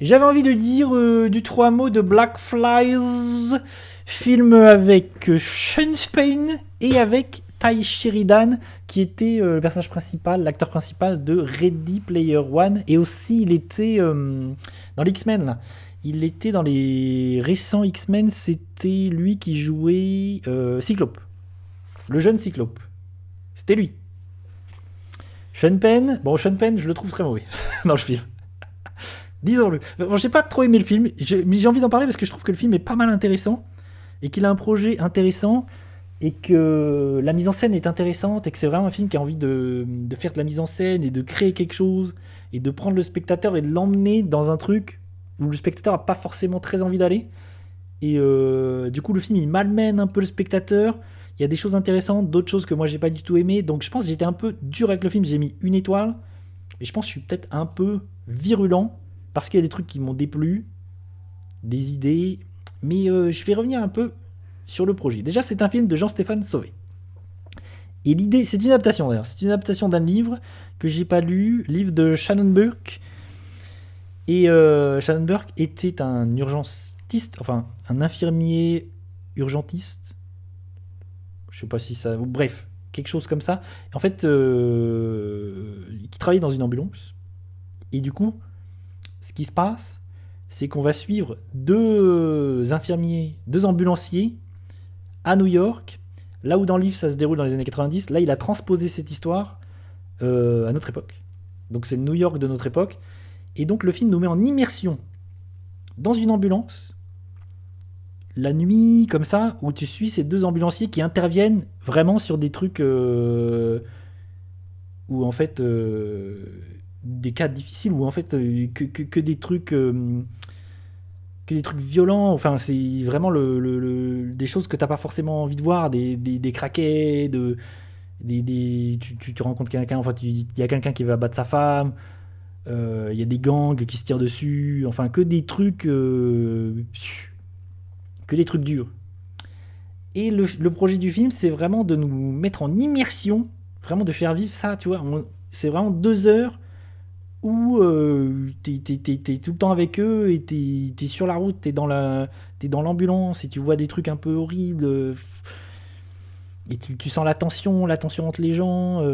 J'avais envie de dire du trois mots de Black Flies, film avec Sean Penn et avec Ty Sheridan, qui était le personnage principal, l'acteur principal de Ready Player One, et aussi il était dans les X-Men là. Il était dans les récents X-Men, c'était lui qui jouait Cyclope, le jeune Cyclope. C'était lui. Sean Penn, Sean Penn, je le trouve très mauvais dans le film. Disons-le. Bon, j'ai pas trop aimé le film, mais j'ai envie d'en parler parce que je trouve que le film est pas mal intéressant et qu'il a un projet intéressant et que la mise en scène est intéressante et que c'est vraiment un film qui a envie de faire de la mise en scène et de créer quelque chose et de prendre le spectateur et de l'emmener dans un truc où le spectateur a pas forcément très envie d'aller. Et du coup, le film il malmène un peu le spectateur. Il y a des choses intéressantes, d'autres choses que moi j'ai pas du tout aimé. Donc je pense que j'étais un peu dur avec le film. J'ai mis 1 étoile. Et je pense que je suis peut-être un peu virulent parce qu'il y a des trucs qui m'ont déplu, des idées. Mais je vais revenir un peu sur le projet. Déjà, c'est un film de Jean-Stéphane Sauvé. Et l'idée, c'est une adaptation d'ailleurs. C'est une adaptation d'un livre que j'ai pas lu, livre de Shannon Burke. Et Shannon Burke était un urgentiste, enfin un infirmier urgentiste. Je sais pas si ça. Bref, quelque chose comme ça. En fait, qui travaillait dans une ambulance. Et du coup, ce qui se passe, c'est qu'on va suivre deux infirmiers, deux ambulanciers à New York. Là où dans le livre ça se déroule dans les années 90, là il a transposé cette histoire à notre époque. Donc c'est le New York de notre époque. Et donc le film nous met en immersion dans une ambulance, la nuit comme ça, où tu suis ces deux ambulanciers qui interviennent vraiment sur des trucs où en fait des cas difficiles, où en fait que des trucs violents. Enfin c'est vraiment des choses que t'as pas forcément envie de voir, des craquets, tu rencontres quelqu'un, enfin il y a quelqu'un qui va battre sa femme. Il y a des gangs qui se tirent dessus, enfin que des trucs durs. Et le projet du film, c'est vraiment de nous mettre en immersion, vraiment de faire vivre ça, tu vois. C'est vraiment 2 heures où t'es tout le temps avec eux et t'es sur la route, t'es dans l'ambulance et tu vois des trucs un peu horribles. Et tu sens la tension entre les gens.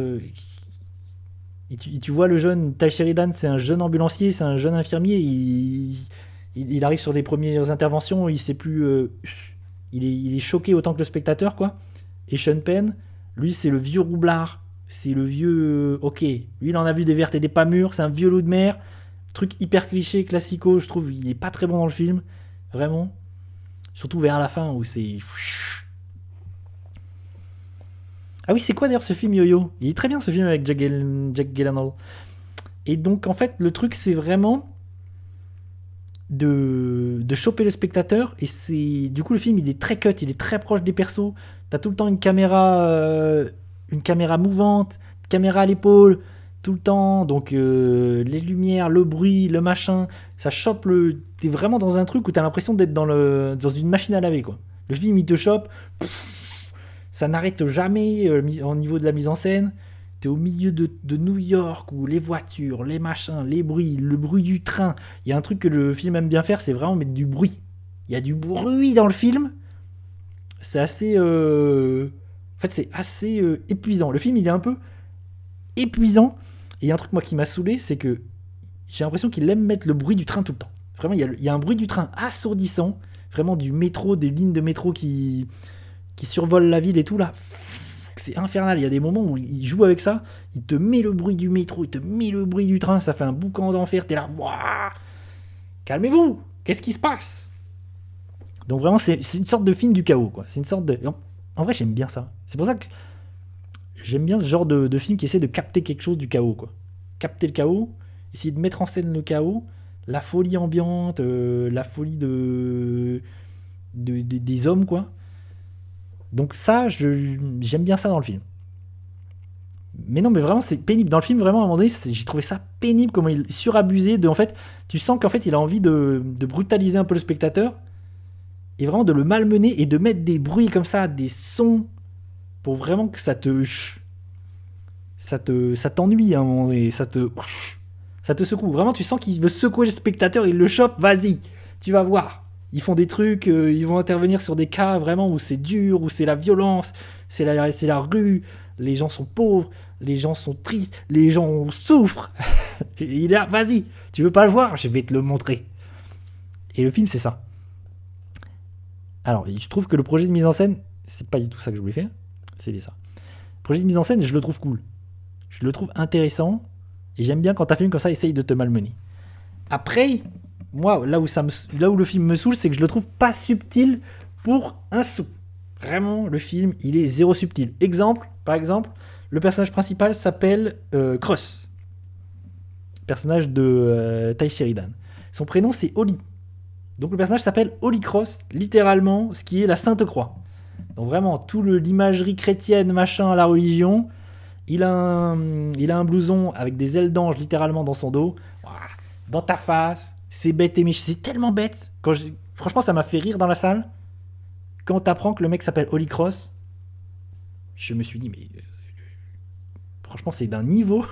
Et tu vois le jeune Ty Sheridan, c'est un jeune ambulancier, c'est un jeune infirmier. Il arrive sur les premières interventions, il sait plus. Il est choqué autant que le spectateur, quoi. Et Sean Penn, lui, c'est le vieux roublard. C'est le vieux. Ok, lui, il en a vu des vertes et des pas mûres, c'est un vieux loup de mer. Truc hyper cliché, classico, je trouve. Il est pas très bon dans le film, vraiment. Surtout vers la fin où c'est. Ah oui, c'est quoi d'ailleurs ce film Yo-Yo? Il est très bien ce film avec Jack Gyllenhaal. Et donc en fait, le truc c'est vraiment de choper le spectateur. Et c'est du coup le film il est très cut, il est très proche des persos. T'as tout le temps une caméra mouvante, une caméra à l'épaule, tout le temps. Donc les lumières, le bruit, le machin, ça chope le. T'es vraiment dans un truc où t'as l'impression d'être dans une machine à laver quoi. Le film il te chope. Ça n'arrête jamais au niveau de la mise en scène. T'es au milieu de New York où les voitures, les machins, les bruits, le bruit du train. Il y a un truc que le film aime bien faire, c'est vraiment mettre du bruit. Il y a du bruit dans le film. C'est assez. En fait, c'est assez épuisant. Le film, il est un peu épuisant. Et il y a un truc, moi, qui m'a saoulé, c'est que j'ai l'impression qu'il aime mettre le bruit du train tout le temps. Vraiment, il y a un bruit du train assourdissant. Vraiment du métro, des lignes de métro qui survolent la ville et tout, là. C'est infernal. Il y a des moments où il joue avec ça. Il te met le bruit du métro, il te met le bruit du train. Ça fait un boucan d'enfer. T'es là, Wouah, calmez-vous. Qu'est-ce qui se passe? Donc vraiment, c'est une sorte de film du chaos, quoi. C'est une sorte de. En vrai, j'aime bien ça. C'est pour ça que j'aime bien ce genre de film qui essaie de capter quelque chose du chaos, quoi. Capter le chaos, essayer de mettre en scène le chaos, la folie ambiante, la folie des hommes, quoi. Donc ça, j'aime bien ça dans le film. Mais non, mais vraiment, c'est pénible. Dans le film, vraiment, à un moment donné, j'ai trouvé ça pénible, comment il surabusé. En fait, tu sens qu'en fait, il a envie de brutaliser un peu le spectateur et vraiment de le malmener et de mettre des bruits comme ça, des sons, pour vraiment que ça t'ennuie à un moment donné, ça Ça te secoue. Vraiment, tu sens qu'il veut secouer le spectateur, il le chope, vas-y, tu vas voir. Ils font des trucs, ils vont intervenir sur des cas vraiment où c'est dur, où c'est la violence, c'est la rue, les gens sont pauvres, les gens sont tristes, les gens souffrent. Il est là, vas-y, tu veux pas le voir, je vais te le montrer. Et le film, c'est ça. Alors, je trouve que le projet de mise en scène, c'est pas du tout ça que je voulais faire, c'est ça. Le projet de mise en scène, je le trouve cool. Je le trouve intéressant, et j'aime bien quand un film comme ça essaye de te malmener. Après, moi, là où le film me saoule, c'est que je le trouve pas subtil pour un sou. Vraiment, le film, il est zéro subtil. Par exemple, le personnage principal s'appelle Cross. Personnage de Ty Sheridan. Son prénom, c'est Holly. Donc le personnage s'appelle Holy Cross, littéralement, ce qui est la Sainte Croix. Donc vraiment, tout l'imagerie chrétienne, machin, la religion. Il a un blouson avec des ailes d'ange, littéralement, dans son dos. Dans ta face. C'est bête et méchant. C'est tellement bête. Franchement, ça m'a fait rire dans la salle. Quand t'apprends que le mec s'appelle Holy Cross, je me suis dit, mais... franchement, c'est d'un niveau...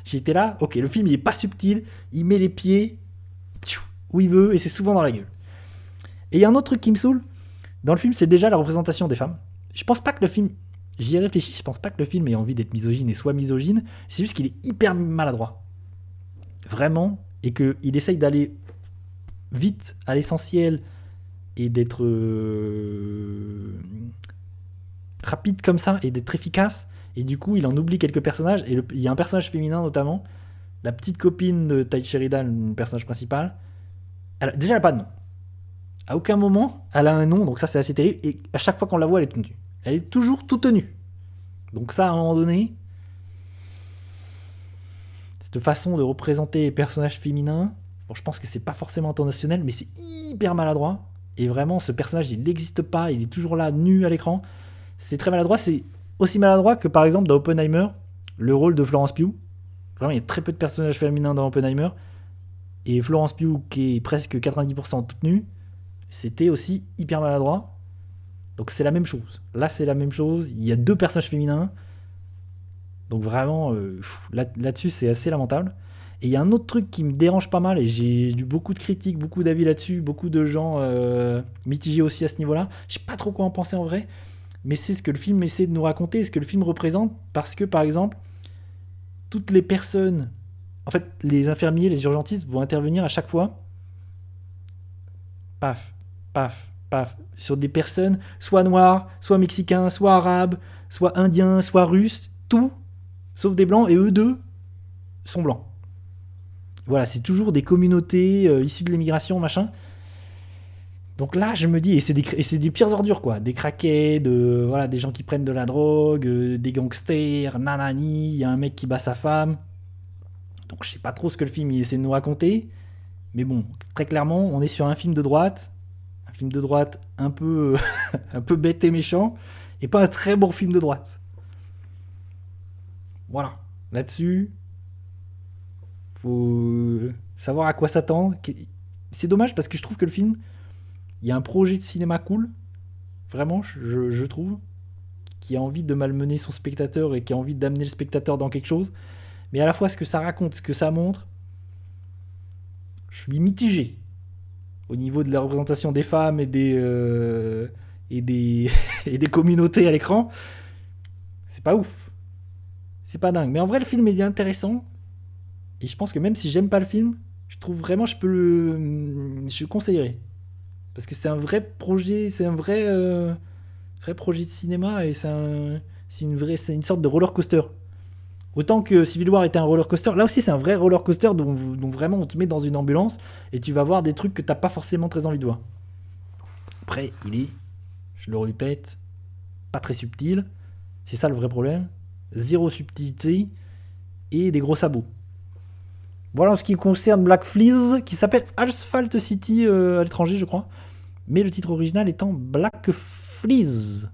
J'étais là, ok, le film, il est pas subtil. Il met les pieds où il veut, et c'est souvent dans la gueule. Et il y a un autre truc qui me saoule dans le film, c'est déjà la représentation des femmes. Je pense pas que le film... J'y ai réfléchi, je pense pas que le film ait envie d'être misogyne et soit misogyne. C'est juste qu'il est hyper maladroit. Vraiment... et qu'il essaye d'aller vite à l'essentiel et d'être rapide comme ça et d'être efficace, et du coup il en oublie quelques personnages, et il y a un personnage féminin notamment, la petite copine de Ty Sheridan, le personnage principal, déjà elle n'a pas de nom. À aucun moment elle a un nom, donc ça c'est assez terrible, et à chaque fois qu'on la voit elle est tenue. Elle est toujours tout tenue. Donc ça à un moment donné, cette façon de représenter les personnages féminins, bon, je pense que c'est pas forcément intentionnel, mais c'est hyper maladroit. Et vraiment, ce personnage, il n'existe pas, il est toujours là, nu à l'écran. C'est très maladroit, c'est aussi maladroit que par exemple dans Oppenheimer, le rôle de Florence Pugh. Vraiment, il y a très peu de personnages féminins dans Oppenheimer. Et Florence Pugh, qui est presque 90% toute nue, c'était aussi hyper maladroit. Donc c'est la même chose. Là, c'est la même chose. Il y a 2 personnages féminins. Donc vraiment, là-dessus, c'est assez lamentable. Et il y a un autre truc qui me dérange pas mal, et j'ai eu beaucoup de critiques, beaucoup d'avis là-dessus, beaucoup de gens mitigés aussi à ce niveau-là. Je sais pas trop quoi en penser en vrai, mais c'est ce que le film essaie de nous raconter, ce que le film représente, parce que, par exemple, toutes les personnes... En fait, les infirmiers, les urgentistes vont intervenir à chaque fois. Paf, paf, paf. Sur des personnes, soit noires, soit mexicains, soit arabes, soit indiens, soit russes, tout... sauf des blancs, et eux deux sont blancs. Voilà, c'est toujours des communautés issues de l'immigration, machin. Donc là, je me dis, et c'est des pires ordures, quoi. Des craquettes, voilà, des gens qui prennent de la drogue, des gangsters, nanani, il y a un mec qui bat sa femme. Donc je sais pas trop ce que le film il essaie de nous raconter. Mais bon, très clairement, on est sur un film de droite. Un film de droite un peu, un peu bête et méchant. Et pas un très bon film de droite. Voilà, là-dessus, faut savoir à quoi s'attendre. C'est dommage parce que je trouve que le film, il y a un projet de cinéma cool, vraiment, je trouve, qui a envie de malmener son spectateur et qui a envie d'amener le spectateur dans quelque chose. Mais à la fois, ce que ça raconte, ce que ça montre, je suis mitigé au niveau de la représentation des femmes et des communautés à l'écran. C'est pas ouf. C'est pas dingue. Mais en vrai, le film est intéressant. Et je pense que même si j'aime pas le film, je trouve vraiment je conseillerais. Parce que c'est un vrai projet, c'est un vrai projet de cinéma, et c'est une sorte de roller coaster. Autant que Civil War était un roller coaster, là aussi c'est un vrai roller coaster dont vraiment on te met dans une ambulance et tu vas voir des trucs que t'as pas forcément très envie de voir. Après, il est, je le répète, pas très subtil. C'est ça le vrai problème. Zéro subtilité et des gros sabots. Voilà en ce qui concerne Black Fleas, qui s'appelle Asphalt City à l'étranger, je crois. Mais le titre original étant Black Fleas.